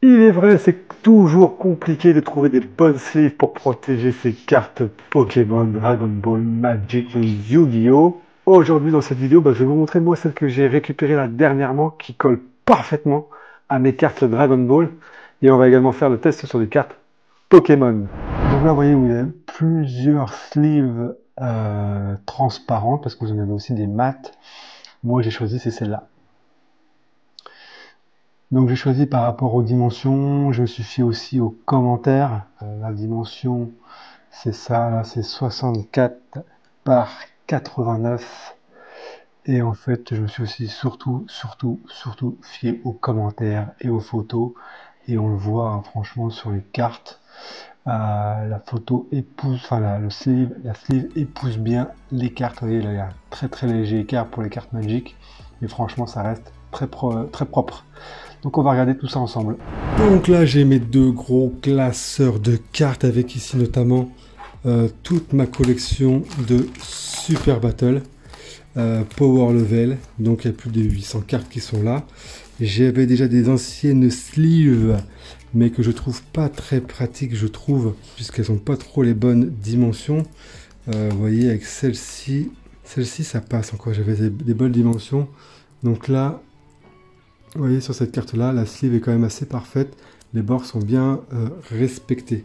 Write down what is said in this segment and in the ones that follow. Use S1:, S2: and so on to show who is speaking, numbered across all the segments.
S1: Il est vrai, c'est toujours compliqué de trouver des bonnes sleeves pour protéger ces cartes Pokémon, Dragon Ball, Magic ou Yu-Gi-Oh! Aujourd'hui, dans cette vidéo, je vais vous montrer moi celle que j'ai récupérée là dernièrement qui colle parfaitement à mes cartes Dragon Ball. Et on va également faire le test sur des cartes Pokémon. Donc là, vous voyez, vous avez plusieurs sleeves transparentes parce que vous en avez aussi des mattes. Moi, j'ai choisi, c'est celle-là. Donc j'ai choisi par rapport aux dimensions, je me suis fié aussi aux commentaires. La dimension, c'est ça, là c'est 64 par 89. Et en fait, je me suis aussi surtout fié aux commentaires et aux photos. Et on le voit hein, franchement sur les cartes. La photo épouse, enfin la sleeve épouse bien les cartes. Vous voyez, là, il y a un très léger écart pour les cartes Magic. Mais franchement, ça reste très propre. Donc on va regarder tout ça ensemble. Donc là j'ai mes deux gros classeurs de cartes avec ici notamment toute ma collection de Super Battle Power Level. Donc il y a plus de 800 cartes qui sont là. J'avais déjà des anciennes sleeves mais que je trouve pas très pratiques je trouve puisqu'elles sont pas trop les bonnes dimensions. Vous voyez avec celle-ci ça passe encore, j'avais des bonnes dimensions. Donc là vous voyez sur cette carte là, la sleeve est quand même assez parfaite. Les bords sont bien respectés.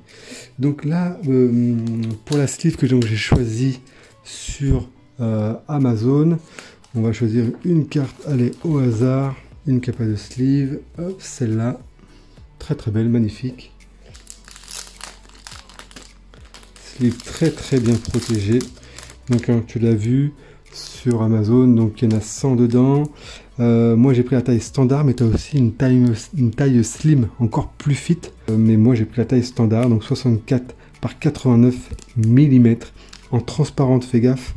S1: Donc là, pour la sleeve que j'ai choisi sur Amazon, on va choisir une carte, allez, au hasard. Une qui n'a pas de sleeve. Hop, celle-là. Très belle, magnifique. Sleeve très bien protégée. Donc hein, tu l'as vu sur Amazon, donc il y en a 100 dedans. Moi j'ai pris la taille standard, mais tu as aussi une taille slim, encore plus fit. Mais moi j'ai pris la taille standard, donc 64 par 89 mm en transparente, fais gaffe.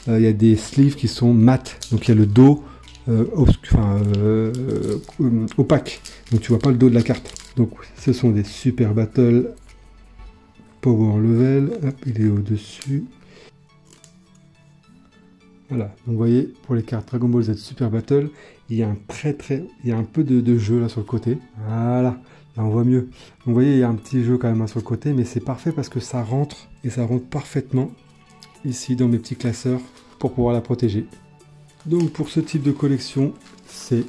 S1: Il y a des sleeves qui sont mat, donc il y a le dos opaque, donc tu vois pas le dos de la carte. Donc ce sont des Super Battle Power Level, hop, il est au-dessus. Voilà, donc vous voyez, pour les cartes Dragon Ball Z Super Battle, il y a il y a un peu de jeu là sur le côté. Voilà, là on voit mieux. Donc vous voyez, il y a un petit jeu quand même hein, sur le côté, mais c'est parfait parce que ça rentre, et ça rentre parfaitement ici dans mes petits classeurs pour pouvoir la protéger. Donc pour ce type de collection, c'est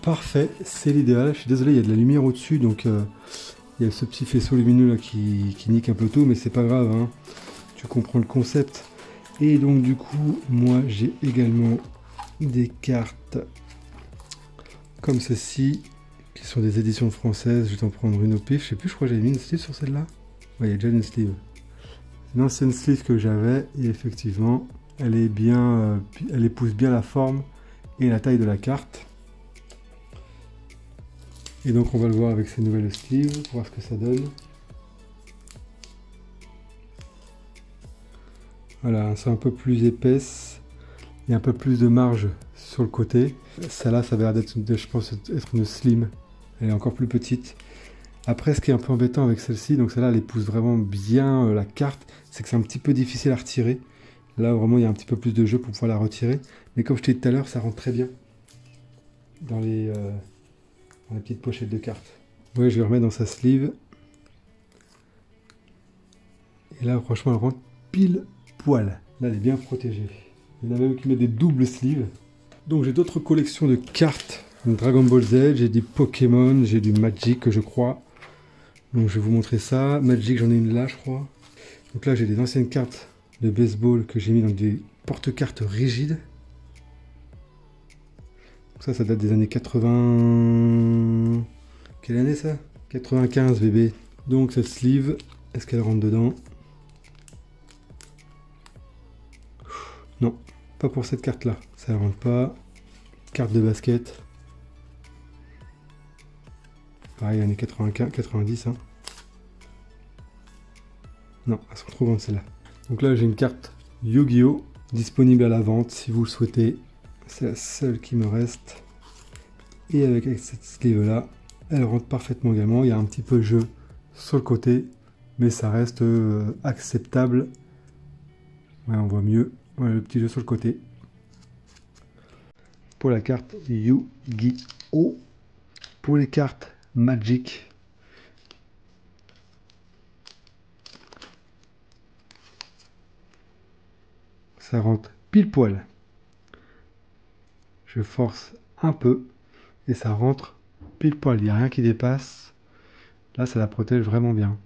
S1: parfait, c'est l'idéal. Je suis désolé, il y a de la lumière au-dessus, donc il y a ce petit faisceau lumineux là qui nique un peu tout, mais c'est pas grave, hein. Tu comprends le concept. Et donc du coup, moi j'ai également des cartes comme ceci, qui sont des éditions françaises. Je vais t'en prendre une au pif. Je sais plus, je crois que j'avais mis une sleeve sur celle-là. Ouais, il y a déjà une sleeve. C'est une ancienne sleeve que j'avais, et effectivement, elle est bien, elle épouse bien la forme et la taille de la carte. Et donc on va le voir avec ces nouvelles sleeves, pour voir ce que ça donne. Voilà, c'est un peu plus épaisse et un peu plus de marge sur le côté. Celle-là, ça va l'air d'être, je pense, être une slim. Elle est encore plus petite. Après, ce qui est un peu embêtant avec celle-ci, donc celle-là, elle épouse vraiment bien la carte, c'est que c'est un petit peu difficile à retirer. Là, vraiment, il y a un petit peu plus de jeu pour pouvoir la retirer. Mais comme je t'ai dit tout à l'heure, ça rentre très bien dans les petites pochettes de cartes. Ouais, je vais remettre dans sa sleeve. Et là, franchement, elle rentre pile poil. Là, elle est bien protégée. Il y en a même qui mettent des doubles sleeves. Donc, j'ai d'autres collections de cartes. Dragon Ball Z, j'ai du Pokémon, j'ai du Magic, je crois. Donc, je vais vous montrer ça. Magic, j'en ai une là, je crois. Donc là, j'ai des anciennes cartes de baseball que j'ai mis dans des porte-cartes rigides. Donc ça date des années 80... Quelle année ça? 95, bébé. Donc, cette sleeve, est-ce qu'elle rentre dedans? Non, pas pour cette carte là, ça ne rentre pas. Carte de basket. Pareil, années 95, 90. Hein. Non, elles sont trop grandes celles-là. Donc là, j'ai une carte Yu-Gi-Oh! Disponible à la vente si vous le souhaitez. C'est la seule qui me reste. Et avec cette sleeve là, elle rentre parfaitement également. Il y a un petit peu de jeu sur le côté, mais ça reste acceptable. Ouais, on voit mieux. Voilà le petit jeu sur le côté. Pour la carte Yu-Gi-Oh! Pour les cartes Magic. Ça rentre pile poil. Je force un peu et ça rentre pile poil. Il n'y a rien qui dépasse. Là, ça la protège vraiment bien.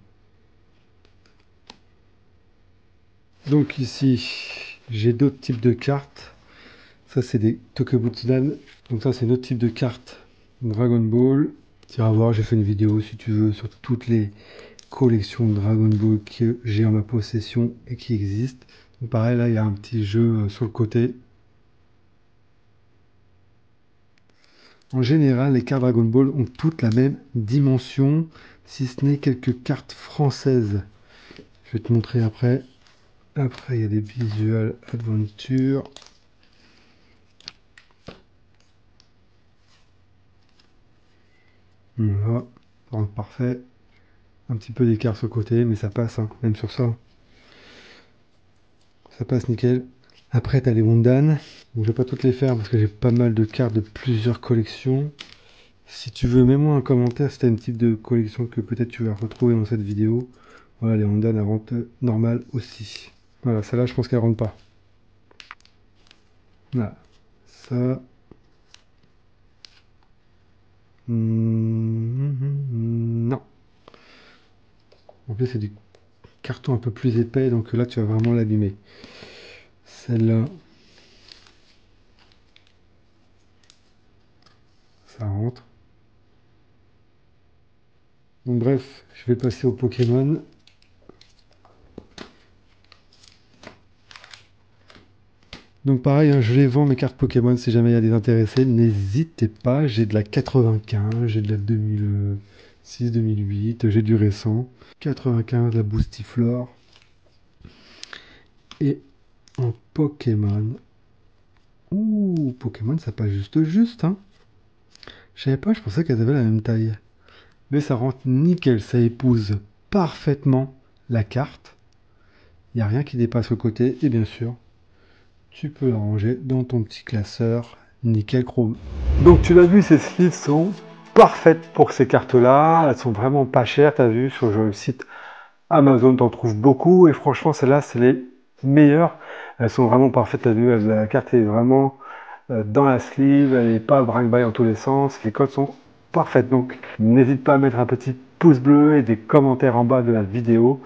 S1: Donc ici, j'ai d'autres types de cartes. Ça, c'est des Tokebutsudan. Donc ça, c'est notre type de carte Dragon Ball. Tu iras voir, j'ai fait une vidéo, si tu veux, sur toutes les collections de Dragon Ball que j'ai en ma possession et qui existent. Donc pareil, là, il y a un petit jeu sur le côté. En général, les cartes Dragon Ball ont toutes la même dimension, si ce n'est quelques cartes françaises. Je vais te montrer après. Après, il y a des Visual Adventure. Voilà, ça rentre parfait. Un petit peu d'écart sur le côté, mais ça passe, hein, même sur ça. Ça passe nickel. Après, tu as les Wondan. Je vais pas toutes les faire parce que j'ai pas mal de cartes de plusieurs collections. Si tu veux, mets-moi un commentaire si tu as une type de collection que peut-être tu vas retrouver dans cette vidéo. Voilà, les Wondan, elles rentrent normales aussi. Voilà, celle-là, je pense qu'elle rentre pas. Voilà, ça. Non. En plus, c'est du carton un peu plus épais, donc là, tu vas vraiment l'abîmer. Celle-là, ça rentre. Donc bref, je vais passer au Pokémon. Donc pareil, hein, je les vends mes cartes Pokémon si jamais il y a des intéressés. N'hésitez pas, j'ai de la 95, j'ai de la 2006, 2008, j'ai du récent. 95, la Boostiflore. Et en Pokémon. Ouh, Pokémon, ça passe juste, hein. Je savais pas, je pensais qu'elles avaient la même taille. Mais ça rentre nickel, ça épouse parfaitement la carte. Il n'y a rien qui dépasse le côté, et bien sûr, tu peux la ranger dans ton petit classeur nickel chrome. Donc tu l'as vu, ces sleeves sont parfaites pour ces cartes-là. Elles sont vraiment pas chères, tu as vu, sur le site Amazon, tu en trouves beaucoup. Et franchement, celles-là, c'est les meilleures. Elles sont vraiment parfaites, tu as vu, la carte est vraiment dans la sleeve, elle n'est pas brinque-balle en tous les sens. Les codes sont parfaites. Donc n'hésite pas à mettre un petit pouce bleu et des commentaires en bas de la vidéo.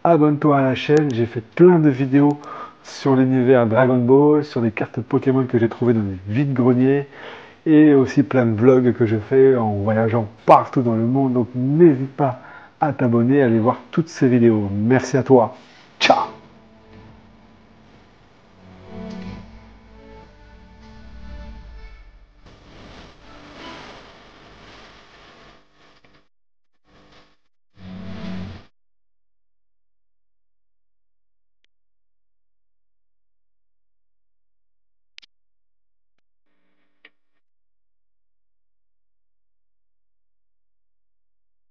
S1: Abonne-toi à la chaîne, j'ai fait plein de vidéos sur l'univers Dragon Ball, sur des cartes Pokémon que j'ai trouvées dans des vides-greniers et aussi plein de vlogs que je fais en voyageant partout dans le monde. Donc n'hésite pas à t'abonner, à aller voir toutes ces vidéos. Merci à toi. Ciao!